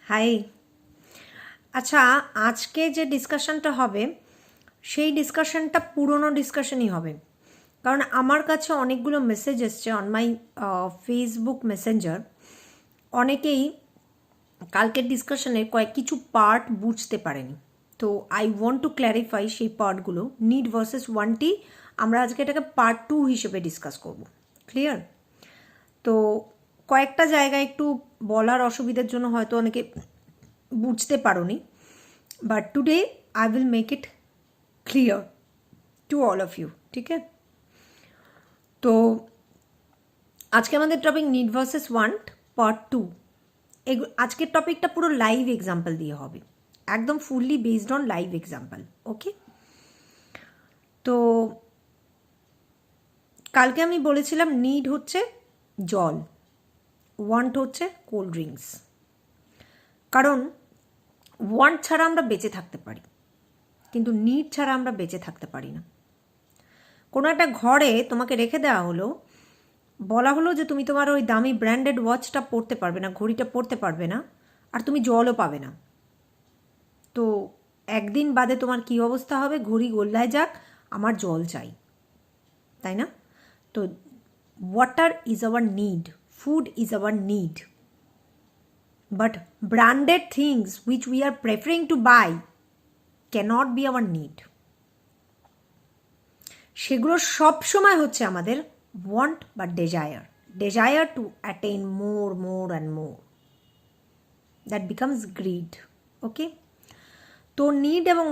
High. আচ্ছা, আজকে যে ডিসকাশনটা হবে সেই ডিসকাশনটা পুরনো ডিসকাশনই হবে, কারণ আমার কাছে অনেকগুলো মেসেজ এসছে অন মাই ফেসবুক মেসেঞ্জার। অনেকেই কালকের ডিসকাশনের কিছু পার্ট বুঝতে পারেনি, তো আই ওয়ান্ট টু ক্ল্যারিফাই সেই পার্টগুলো। নিড ভার্সেস ওয়ান্টি আমরা আজকে এটাকে পার্ট 2 হিসেবে ডিসকাস করব। ক্লিয়ার? তো কয়েকটা জায়গায় একটু বলার অসুবিধার জন্য হয়তো অনেকে বুঝতে পারোনি, but today I will make it clear to all of you. ঠিক আছে? তো আজকে আমাদের topic need versus want part 2। আজকের টপিকটা পুরো লাইভ এক্সাম্পল দিয়ে হবে, একদম fully based on live example. Okay? তো কালকে আমি বলেছিলাম নিড হচ্ছে জল, ওয়ান্ট হচ্ছে কোল্ড ড্রিঙ্কস। কারণ ওয়ান্ট ছাড়া আমরা বেঁচে থাকতে পারি, কিন্তু নিড ছাড়া আমরা বেঁচে থাকতে পারি না। কোনো একটা ঘরে তোমাকে রেখে দেওয়া হলো, বলা হলো যে তুমি তোমার ওই দামি ব্র্যান্ডেড ওয়াচটা পরতে পারবে না, ঘড়িটা পরতে পারবে না, আর তুমি জলও পাবে না। তো একদিন বাদে তোমার কী অবস্থা হবে? ঘড়ি গোল্লায় যাক, আমার জল চাই, তাই না? তো water is our need, food is our need, but branded things which we are preferring to buy can't be our need. সেগুলো সবসময় হচ্ছে আমাদের ওয়ান্ট বা desire to attain more and more. That becomes greed. Okay? তো need এবং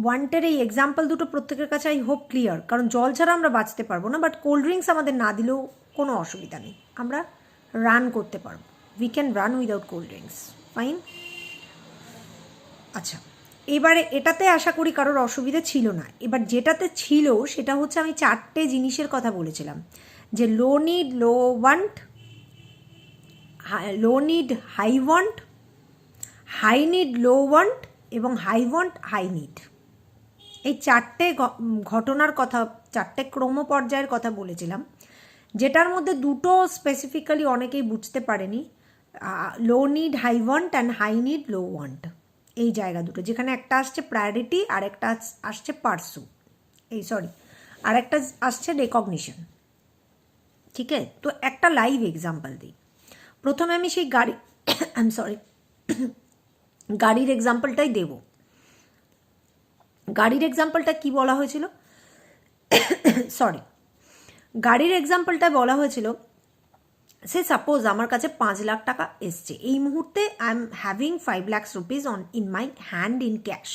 ওয়ান্টের এই example দুটো প্রত্যেকের কাছে আই হোপ ক্লিয়ার, কারণ জল ছাড়া আমরা বাঁচতে পারবো না, বাট কোল্ড ড্রিঙ্কস আমাদের না দিলেও কোনো অসুবিধা নেই, আমরা রান করতে পারবো। We can run without cold drinks, fine. আচ্ছা, এবারে এটাতে আশা করি কারোর অসুবিধা ছিল না। এবার যেটাতে ছিল সেটা হচ্ছে, আমি 4টে জিনিসের কথা বলেছিলাম, যে low need low want, low need high want, high need low want এবং হাই ওয়ান্ট হাই নিড। এই 4টে ঘটনার কথা, 4টে ক্রমপর্যায়ের কথা বলেছিলাম, যেটার মধ্যে দুটো স্পেসিফিক্যালি অনেকেই বুঝতে পারেনি। Low need high want and high need low want, এই জায়গা দুটো, যেখানে একটা আসছে প্রায়োরিটি আর একটা আসছে পার্সু, আর একটা আসছে রেকগনিশন। ঠিক আছে? তো একটা লাইভ এক্সাম্পল দিই। প্রথমে আমি সেই গাড়ির এক্সাম্পলটাই দেব। গাড়ির এক্সাম্পলটা কি বলা হয়েছিল? গাড়ির এক্সাম্পলটা বলা হয়েছিল, সে সাপোজ আমার কাছে 5 লাখ টাকা এসছে এই মুহূর্তে, I am having 5 lakhs rupees in my hand in cash.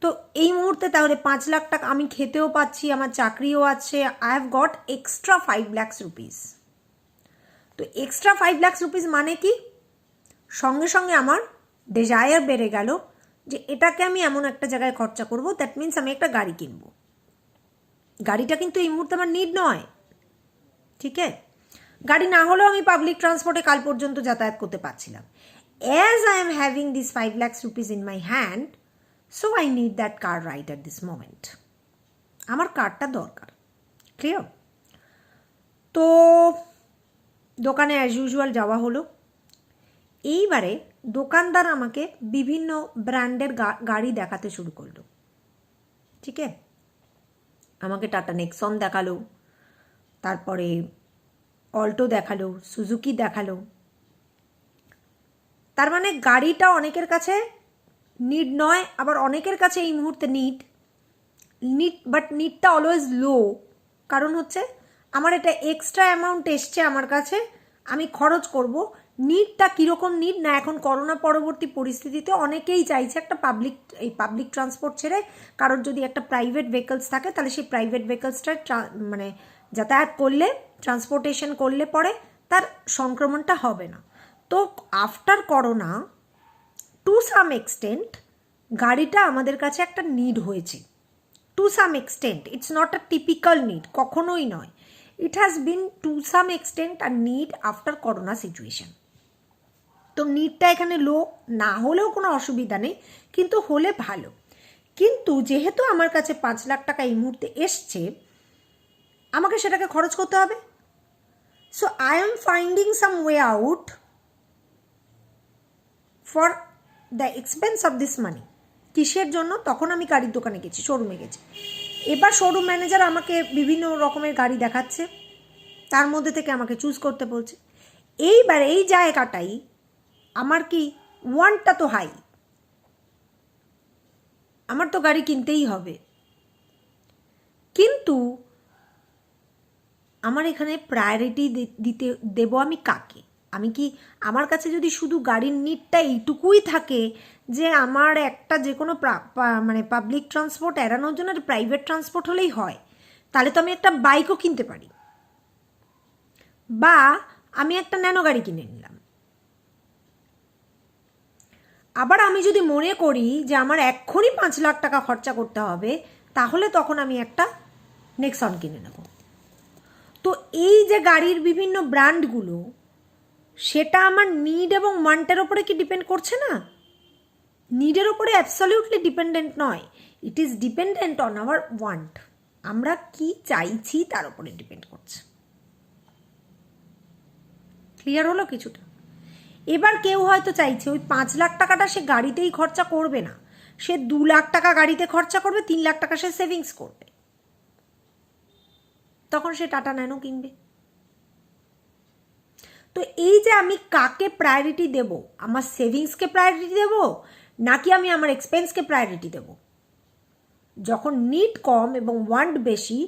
তো এই মুহূর্তে তাহলে 5 লাখ টাকা আমি খেতেও পাচ্ছি, আমার চাকরিও আছে, I have goat extra 5 lakhs rupees. তো এক্সট্রা 5 lakhs রুপিস মানে কি? সঙ্গে সঙ্গে আমার ডেজায়ার বেড়ে গেল যে এটাকে আমি এমন একটা জায়গায় খরচা করব, দ্যাট মিনস আমি একটা গাড়ি কিনবো। গাড়িটা কিন্তু এই মুহূর্তে আমার নিড নয়। ঠিক আছে? গাড়ি না হলেও আমি পাবলিক ট্রান্সপোর্টে কাল পর্যন্ত যাতায়াত করতে পারছিলাম। As I am having this 5 lakhs rupees in my hand, so I need that car right at this moment. আমার কারটা দরকার। ক্লিয়ার? তো দোকানে অ্যাজ ইউজুয়াল যাওয়া হলো। এইবারে দোকানদার আমাকে বিভিন্ন ব্র্যান্ডের গাড়ি দেখাতে শুরু করলো। ঠিক আছে? আমাকে টাটা নেক্সন দেখালো, তারপরে অল্টো দেখালো, সুজুকি দেখালো। তার মানে গাড়িটা অনেকের কাছে নিড নয়, আবার অনেকের কাছে এই মুহূর্তে নিড, বাট নিডটা অলওয়েজ লো। কারণ হচ্ছে আমার এটা এক্সট্রা অ্যামাউন্ট এসছে আমার কাছে, আমি খরচ করব। নিডটা কীরকম নিড না, এখন করোনা পরবর্তী পরিস্থিতিতে অনেকেই চাইছে একটা পাবলিক ট্রান্সপোর্ট ছেড়ে কারোর যদি একটা প্রাইভেট ভেহিকলস থাকে, তাহলে সেই প্রাইভেট ভেহিকলসটা মানে যাতায়াত করলে, ট্রান্সপোর্টেশন করলে পরে তার সংক্রমণটা হবে না। তো after corona to some extent গাড়িটা আমাদের কাছে একটা নিড হয়েছে। To some extent, it's not a typical need, কখনোই নয়। It has been to some extent a need after corona situation. তো নিডটা এখানে লো না হলেও কোনো অসুবিধা নেই, কিন্তু হলে ভালো। কিন্তু যেহেতু আমার কাছে 5 লাখ টাকা এই মুহূর্তে এসছে, আমাকে সেটাকে খরচ করতে হবে। So I am finding some way out for the expense of this মানি। কিসের জন্য? তখন আমি গাড়ির দোকানে গেছি, শোরুমে গেছি। এবার শোরুম ম্যানেজার আমাকে বিভিন্ন রকমের গাড়ি দেখাচ্ছে, তার মধ্যে থেকে আমাকে চুজ করতে বলছে। এইবার এই জায়গাটাই আমার কি ওয়ান্টটা তো হাই, আমার তো গাড়ি কিনতেই হবে, কিন্তু আমার এখানে প্রায়োরিটি দিতে দেব আমি কাকে? আমি কি, আমার কাছে যদি শুধু গাড়ির নিডটা এইটুকুই থাকে যে আমার একটা যে কোনো মানে পাবলিক ট্রান্সপোর্ট এড়ানোর জন্য প্রাইভেট ট্রান্সপোর্ট হলেই হয়, তাহলে তো আমি একটা বাইকও কিনতে পারি, বা আমি একটা ন্যানো গাড়ি কিনে নিলাম। আবার আমি যদি মনে করি যে আমার এক্ষুনি 5 লাখ টাকা খরচা করতে হবে, তাহলে তখন আমি একটা নেক্সন কিনে নেব। তো এই যে গাড়ির বিভিন্ন ব্র্যান্ডগুলো, সেটা আমার নিড এবং ওয়ান্টের ওপরে কি ডিপেন্ড করছে না? নিডের ওপরে অ্যাবসলিউটলি ডিপেন্ডেন্ট নয়, it is dependent on our want. আমরা কি চাইছি তার উপরে ডিপেন্ড করছে। ক্লিয়ার হলো কিছুটা? এবার কেউ হয়তো চাইছে ওই 5 লাখ টাকাটা সে গাড়িতেই খরচা করবে না, সে 2 লাখ টাকা গাড়িতে খরচা করবে, 3 লাখ টাকা সে সেভিংস করবে, তখন সে টাটা ন্যানো কিনবে। তো এই যে আমি কাকে প্রায়োরিটি দেব, আমার সেভিংসকে প্রায়োরিটি দেব নাকি আমি আমার এক্সপেন্সকে প্রায়োরিটি দেব? যখন নিড কম এবং ওয়ান্ট বেশি,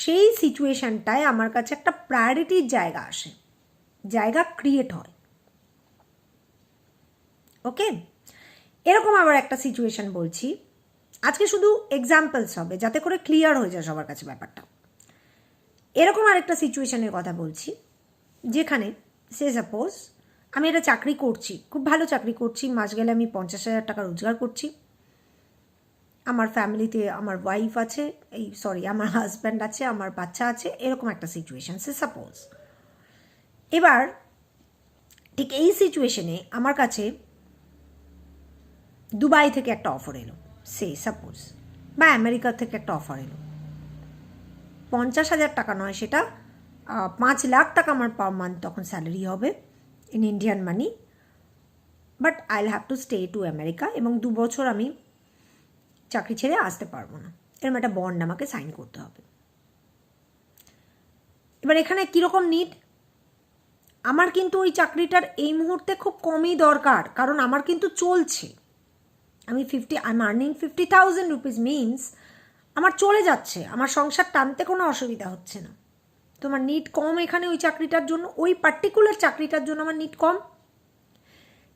সেই সিচুয়েশনটায় আমার কাছে একটা প্রায়োরিটির জায়গা আসে, জায়গা ক্রিয়েট হয়। ওকে, এরকম আবার একটা সিচুয়েশন বলছি, আজকে শুধু এক্সাম্পলস হবে যাতে করে ক্লিয়ার হয়ে যায় সবার কাছে ব্যাপারটা। এরকম আরেকটা সিচুয়েশনের কথা বলছি, যেখানে সে সাপোজ আমি একটা চাকরি করছি, খুব ভালো চাকরি করছি, মাস গেলে আমি 50,000 টাকা রোজগার করছি, আমার ফ্যামিলিতে আমার ওয়াইফ আছে, আমার হাজব্যান্ড আছে, আমার বাচ্চা আছে, এরকম একটা সিচুয়েশন সে সাপোজ। এবার ঠিক এই সিচুয়েশনে আমার কাছে দুবাই থেকে একটা অফার এলো, সে সাপোজ, বা আমেরিকা থেকে একটা অফার এলো, 50,000 টাকা নয়, সেটা 5 লাখ টাকা আমার পার মান্থ তখন স্যালারি হবে in Indian money, but I will have to stay to America, এবং 2 বছর আমি চাকরি ছেড়ে আসতে পারবো না, এরকম একটা বন্ড আমাকে সাইন করতে হবে। এবার এখানে কীরকম নিড, আমার কিন্তু ওই চাকরিটার এই মুহূর্তে খুব কমই দরকার, কারণ আমার কিন্তু চলছে, আমি I am earning 50,000 rupees, means আমার চলে যাচ্ছে, আমার সংসার টানতে কোনো অসুবিধা হচ্ছে না। তোমার নিড কম এখানে ওই চাকরিটার জন্য, ওই পার্টিকুলার চাকরিটার জন্য আমার নিড কম।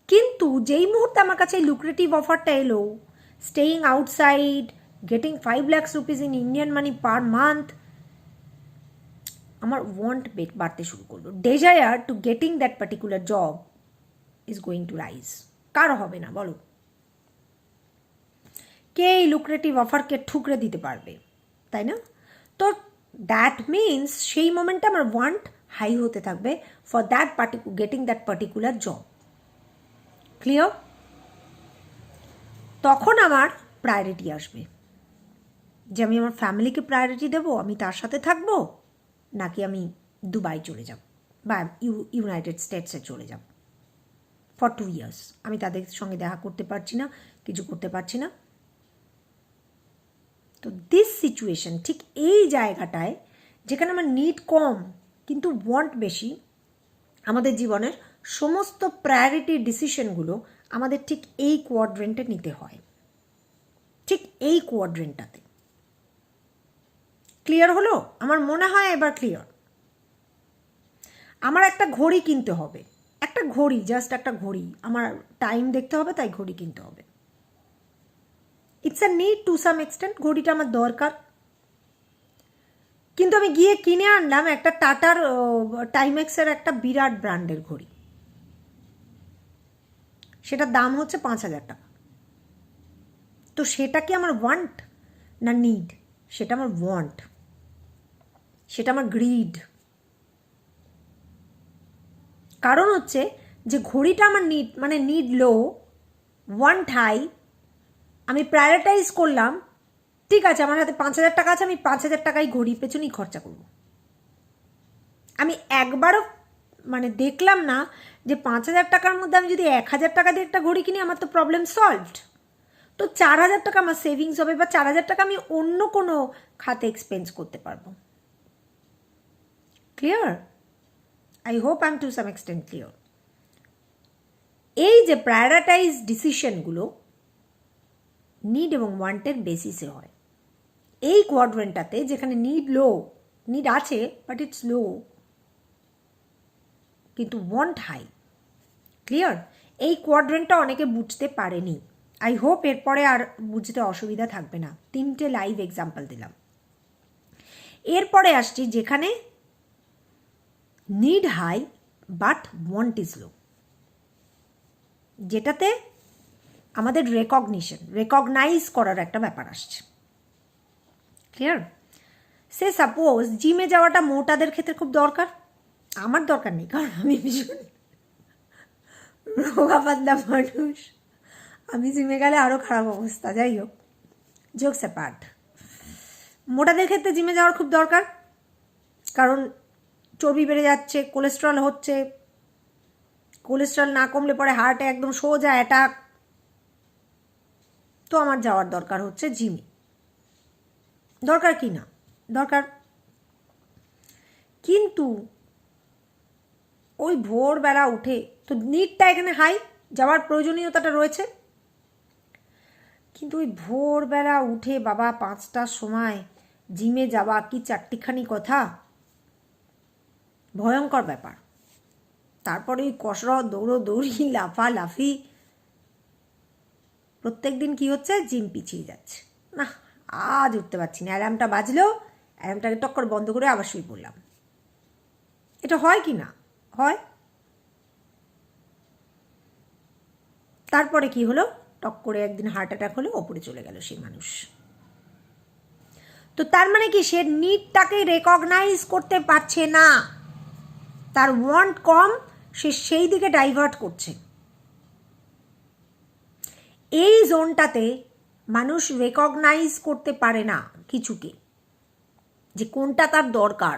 কিন্তু যেই মুহূর্তে আমার কাছে এই লুক্রেটিভ অফারটা এলো, staying outside, getting 5 lakhs rupees in Indian money per month, আমার ওয়ান্ট বাড়তে শুরু করলো। Desire to getting that particular job is going to rise. কার হবে না বলো? কে এই লুক্রেটিভ অফারকে ঠুকরে দিতে পারবে, তাই না? তো দ্যাট মিনস সেই মোমেন্টে আমার ওয়ান্ট হাই হতে থাকবে for that getting that particular job. Clear? তখন আমার প্রায়োরিটি আসবে যে আমি আমার ফ্যামিলিকে প্রায়োরিটি দেবো, আমি তার সাথে থাকবো, নাকি আমি দুবাই চলে যাব বা ইউনাইটেড স্টেটসে চলে যাব ফর 2 years, আমি তাদের সঙ্গে দেখা করতে পারছি না, কিছু করতে পারছি না। তো দিস সিচুয়েশন, ঠিক এই জায়গাটায় যেখানে আমার নিড কম কিন্তু ওয়ান্ট বেশি, আমাদের জীবনের সমস্ত প্রায়োরিটি ডিসিশনগুলো আমাদের ঠিক এই কোয়াড্রেন্টে নিতে হয়, ঠিক এই কোয়াড্রেন্টটাতে। ক্লিয়ার হলো? আমার মনে হয় এবার ক্লিয়ার। আমার একটা ঘড়ি কিনতে হবে, একটা ঘড়ি, জাস্ট একটা ঘড়ি, আমার টাইম দেখতে হবে, তাই ঘড়ি কিনতে হবে। It's a need to some extent, ঘড়িটা আমার দরকার, কিন্তু আমি গিয়ে কিনে আনলাম একটা টাটার টাইমেক্সের একটা বিরাট ব্র্যান্ডের ঘড়ি, সেটার দাম হচ্ছে 5,000 টাকা। তো সেটা কি আমার ওয়ান্ট না নিড? সেটা আমার ওয়ান্ট, সেটা আমার গ্রিড। কারণ হচ্ছে যে ঘড়িটা আমার নিড, মানে নিড লো, ওয়ান্ট হাই, আমি প্রায়োরিটাইজ করলাম, ঠিক আছে আমার হাতে 5,000 টাকা আছে, আমি 5,000 টাকাই ঘড়ির পেছনেই খরচা করব। আমি একবারও মানে দেখলাম না যে 5,000 টাকার মধ্যে আমি যদি 1,000 টাকা দিয়ে একটা ঘড়ি কিনি আমার তো প্রবলেম সলভড। তো 4,000 টাকা আমার সেভিংস হবে, বা 4,000 টাকা আমি অন্য কোনো খাতে এক্সপেন্স করতে পারবো। Clear? I hope I am to some extent clear. এই যে প্রায়োরিটাইজ ডিসিশনগুলো নিড এবং ওয়ান্টের বেসিসে হয়। এই কোয়াড্রেন্টটাতে যেখানে নিড আছে বাট ইটস লো, কিন্তু ওয়ান্ট হাই। ক্লিয়ার? এই কোয়াড্রেন্টটা অনেকে বুঝতে পারেনি। আই হোপ এরপরে আর বুঝতে অসুবিধা থাকবে না। 3টে লাইভ এক্সাম্পল দিলাম। এরপরে আসছি যেখানে need high but want is low, যেটাতে আমাদের রেকগনাইজ করার একটা ব্যাপার আসছে। ক্লিয়ার? সে সাপোজ জিমে যাওয়াটা মোটাদের ক্ষেত্রে খুব দরকার, আমার দরকার নেই, কারণ আমি ভীষণ রোগাপাতলা মানুষ, আমি জিমে গেলে আরও খারাপ অবস্থা। যাই হোক, জোকস অ্যাপার্ট, মোটাদের ক্ষেত্রে জিমে যাওয়ার খুব দরকার, কারণ চর্বি বেড়ে যাচ্ছে, কোলেস্ট্রল হচ্ছে, কোলেস্ট্রল না কমলে পরে হার্টে একদম সোজা অ্যাটাক। তো আমার যাওয়ার দরকার হচ্ছে জিমে। দরকার কি না? দরকার। কিন্তু ওই ভোরবেলা উঠে তো নিডটা এখানে হাই, যাওয়ার প্রয়োজনীয়তাটা রয়েছে, কিন্তু ওই ভোরবেলা উঠে বাবা 5টার সময় জিমে যাওয়া কি চারটিখানি কথা, ভয়ঙ্কর ব্যাপার। তারপরে ওই কসরত, দৌড়ি, লাফালাফি, প্রত্যেক দিন কী হচ্ছে, জিম পিছিয়ে যাচ্ছে। না, আজ উঠতে পারছি না, অ্যালার্মটা বাজলো, অ্যালার্মটাকে টক্কর বন্ধ করে আবার শুয়ে পড়লাম। এটা হয় কি না? হয়। তারপরে কি হলো, টক করে একদিন হার্ট অ্যাটাক হলো, ওপরে চলে গেল সেই মানুষ। তো তার মানে কি, সে নিডটাকে রেকগনাইজ করতে পারছে না, তার ওয়ান্ট কম, সে সেই দিকে ডাইভার্ট করছে। এই জোনটাতে মানুষ রেকগনাইজ করতে পারে না কিছুকে, যে কোনটা তার দরকার,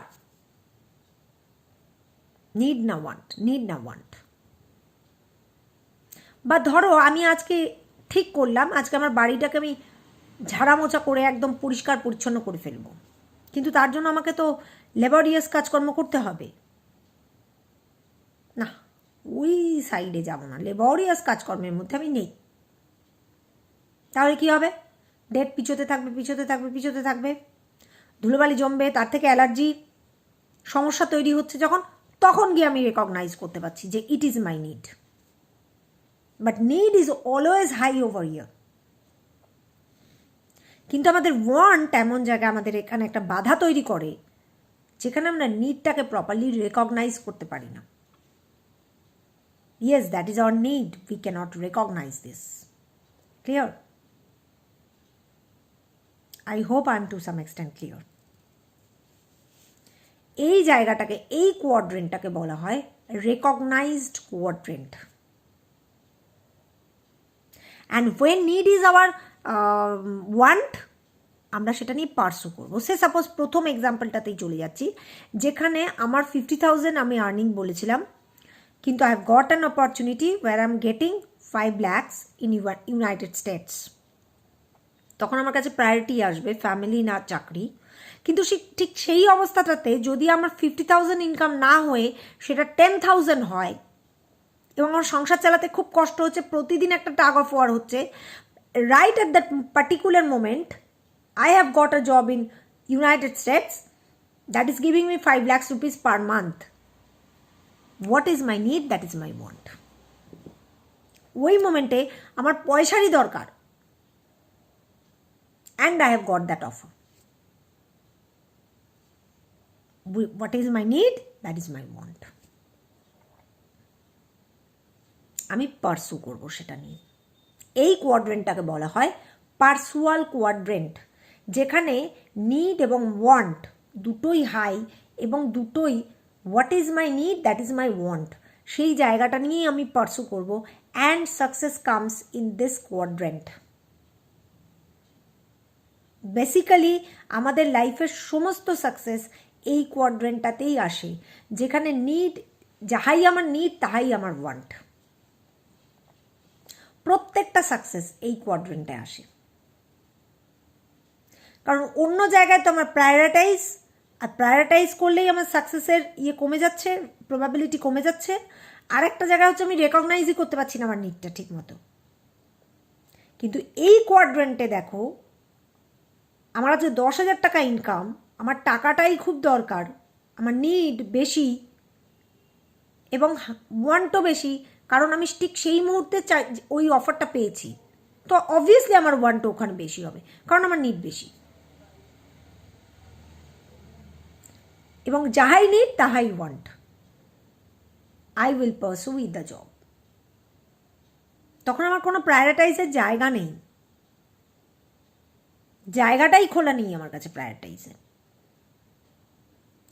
নিড না ওয়ান্ট। বা ধরো আমি আজকে ঠিক করলাম আজকে আমার বাড়িটাকে আমি ঝাড়া মোছা করে একদম পরিষ্কার পরিচ্ছন্ন করে ফেলবো, কিন্তু তার জন্য আমাকে তো লেবারিয়াস কাজকর্ম করতে হবে না, ওই সাইডে যাব না, লেবারিয়াস কাজকর্মের মধ্যে আমি নেই। তাহলে কি হবে, ডেট পিছোতে থাকবে, ধুলোবালি জমবে, তার থেকে অ্যালার্জি সমস্যা তৈরি হচ্ছে যখন, তখন গিয়ে আমি রেকগনাইজ করতে পারছি যে it is my need. But need is always high over here. কিন্তু আমাদের ওয়ান্ট এমন জায়গায় আমাদের এখানে একটা বাধা তৈরি করে যেখানে আমরা নিডটাকে প্রপারলি রেকগনাইজ করতে পারি না। Yes, that is our need, we can't recognize this. Clear? I hope I am to some extent clear. এই জায়গাটাকে, এই কোয়াড্রেন্টটাকে বলা হয় recognized quadrant. And when need is our want, আমরা সেটা নিয়ে পার্সু করবো। সে সাপোজ প্রথম এক্সাম্পলটাতেই চলে যাচ্ছি, যেখানে আমার 50,000 আমি আর্নিং বলেছিলাম, কিন্তু I have got an opportunity where I am getting 5 lakhs in United States. তখন আমার কাছে প্রায়োরিটি আসবে ফ্যামিলি না চাকরি। কিন্তু ঠিক সেই অবস্থাটাতে যদি আমার 50,000 ইনকাম না হয়ে সেটা 10,000 হয় এবং আমার সংসার চালাতে খুব কষ্ট হচ্ছে, প্রতিদিন একটা টাগ অফ ওয়ার হচ্ছে, right at that particular moment I have got a job in United States that is giving me 5 lakhs rupees per month. What is my need? That is my want. ওই মোমেন্টে আমার পয়সারই দরকার, and I have got that offer. What is my need? That is my want. আমি pursue করবো সেটা নিয়ে। এই কোয়াড্রেন্টটাকে বলা হয় পার্সুয়াল কোয়াড্রেন্ট, যেখানে নিড এবং ওয়ান্ট দুটোই হাই এবং দুটোই what is my need, that is my want, সেই জায়গাটা নিয়েই আমি পার্সু করব। And success comes in this quadrant. Basically আমাদের লাইফের সমস্ত সাকসেস এই কোয়াড্রেন্টটাতেই আসে, যেখানে নিড যাহাই আমার নিড তাহাই আমার ওয়ান্ট। প্রত্যেকটা সাকসেস এই কোয়াড্রেন্টে আসে, কারণ অন্য জায়গায় তো আমার প্রায়োরিটাইজ করলেই আমার সাকসেসের কমে যাচ্ছে, প্রবাবিলিটি কমে যাচ্ছে। আর একটা জায়গায় হচ্ছে আমি রেকগনাইজই করতে পারছি না আমার নিডটা ঠিক মতো। কিন্তু এই কোয়াড্রেন্টে দেখো, আমার আছে 10,000 টাকা ইনকাম, আমার টাকাটাই খুব দরকার, আমার নিড বেশি এবং ওয়ান্টও বেশি, কারণ আমি ঠিক সেই মুহূর্তে ওই অফারটা পেয়েছি, তো অবভিয়াসলি আমার ওয়ান্টও ওখানে বেশি হবে, কারণ আমার নিড বেশি। এবং যাহাই নিড তাহাই want, I will পারসু with the job. তখন আমার কোনো প্রায়োরিটাইজের জায়গা নেই, জায়গাটাই খোলা নেই আমার কাছে প্রায়োরিটাইজের।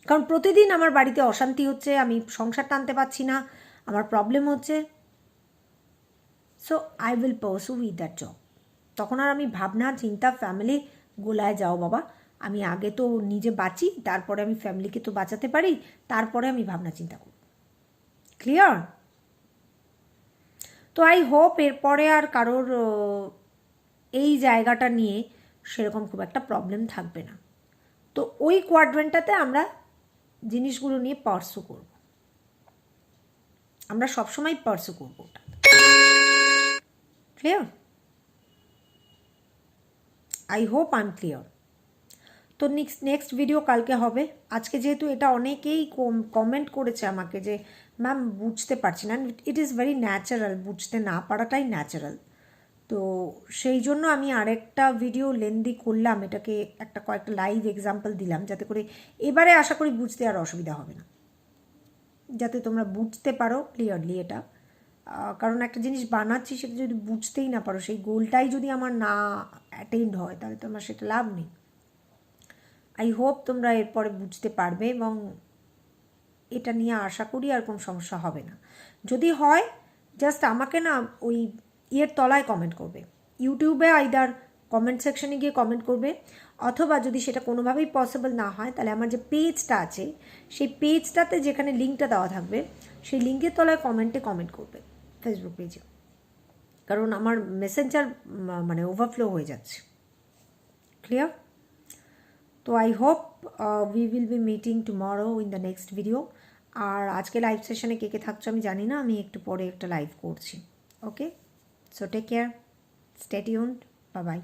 কারণ প্রতিদিন আমার বাড়িতে অশান্তি হচ্ছে, আমি সংসার টানতে পারছি না, আমার প্রবলেম হচ্ছে। So I will পারসু with that job. তখন আর আমি ভাবনা চিন্তা ফ্যামিলি গোলায় যাও বাবা, আমি আগে তো নিজে বাঁচি, তারপরে আমি ফ্যামিলিকে তো বাঁচাতে পারি, তারপরে আমি ভাবনা চিন্তা করব। ক্লিয়ার? তো আই হোপ এরপরে আর কারোর এই জায়গাটা নিয়ে সেরকম খুব একটা প্রবলেম থাকবে না। তো ওই কোয়াড্রেন্টটাতে আমরা জিনিসগুলো নিয়ে পার্সু করব, আমরা সবসময় পার্সু করব ওটা। Clear? I hope I M clear. তো নেক্সট ভিডিও কালকে হবে। আজকে যেহেতু এটা অনেকেই কমেন্ট করেছে আমাকে যে ম্যাম বুঝতে পারছি না, ইট ইজ ভেরি ন্যাচারাল, বুঝতে না পারাটাই ন্যাচারাল। তো সেই জন্য আমি আরেকটা ভিডিও লেন্দি করলাম, এটাকে কয়েকটা লাইভ এক্সাম্পল দিলাম, যাতে করে এবারে আশা করি বুঝতে আর অসুবিধা হবে না, যাতে তোমরা বুঝতে পারো ক্লিয়ারলি এটা। কারণ একটা জিনিস বানাচ্ছি, সেটা যদি বুঝতেই না পারো, সেই গোলটাই যদি আমার না অ্যাটেন্ড হয়, তাহলে তো আমার সেটা লাভ নেই। আই হোপ তোমরা এরপরে বুঝতে পারবে এবং এটা নিয়ে আশা করি আর কোনো সমস্যা হবে না। যদি হয় জাস্ট আমাকে না ওই তলায় কমেন্ট করবে, ইউটিউবে আইদার কমেন্ট সেকশনে গিয়ে কমেন্ট করবে, অথবা যদি সেটা কোনোভাবেই পসিবল না হয়, তাহলে আমার যে পেজটা আছে সেই পেজটাতে যেখানে লিঙ্কটা দেওয়া থাকবে, সেই লিঙ্কের তলায় কমেন্টে কমেন্ট করবে ফেসবুক পেজে, কারণ আমার মেসেঞ্জার মানে ওভারফ্লো হয়ে যাচ্ছে। ক্লিয়ার? তো I hope we will be meeting tomorrow in the next video. আর আজকে লাইভ সেশনে কে কে থাকছো আমি জানি না, আমি একটু পরে একটা লাইভ করছি। Okay, so take care, stay tuned, bye by.